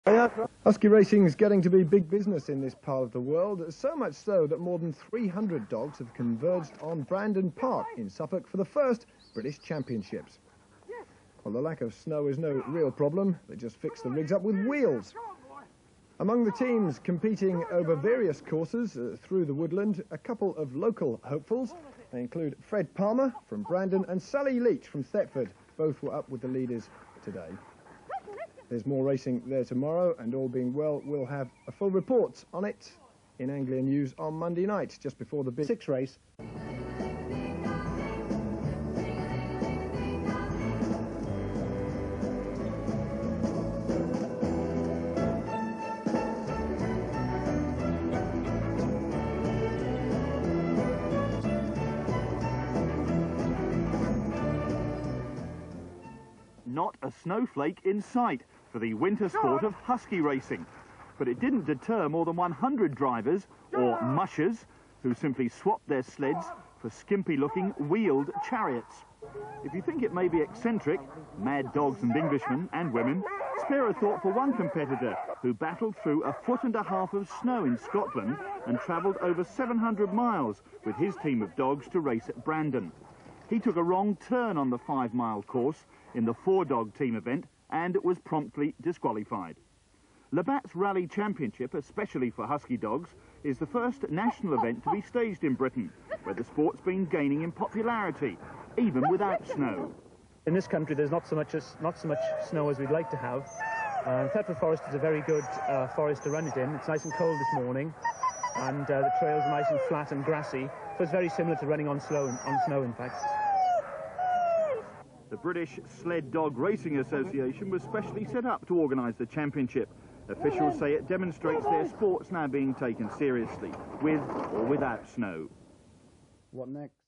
Husky racing is getting to be big business in this part of the world, so much so that more than 300 dogs have converged on Brandon Park in Suffolk for the first British Championships. Well, the lack of snow is no real problem. They just fix the rigs up with wheels. Among the teams competing over various courses through the woodland, a couple of local hopefuls. They include Fred Palmer from Brandon and Sally Leach from Thetford. Both were up with the leaders today. There's more racing there tomorrow, and all being well, we'll have a full report on it in Anglia News on Monday night, just before the big 6 race. Not a snowflake in sight for the winter sport of husky racing. But it didn't deter more than 100 drivers, or mushers, who simply swapped their sleds for skimpy-looking wheeled chariots. If you think it may be eccentric, mad dogs and Englishmen and women, spare a thought for one competitor who battled through 1.5 feet of snow in Scotland and travelled over 700 miles with his team of dogs to race at Brandon. He took a wrong turn on the 5-mile course in the 4-dog team event and was promptly disqualified. Labatts Rally Championship, especially for husky dogs, is the first national event to be staged in Britain, where the sport's been gaining in popularity, even without snow. In this country, there's not so much snow as we'd like to have. Thetford Forest is a very good forest to run it in. It's nice and cold this morning, and the trails are nice and flat and grassy, so it's very similar to running on snow, in fact. The British Sled Dog Racing Association was specially set up to organise the championship. Officials say it demonstrates their sport's now being taken seriously, with or without snow. What next?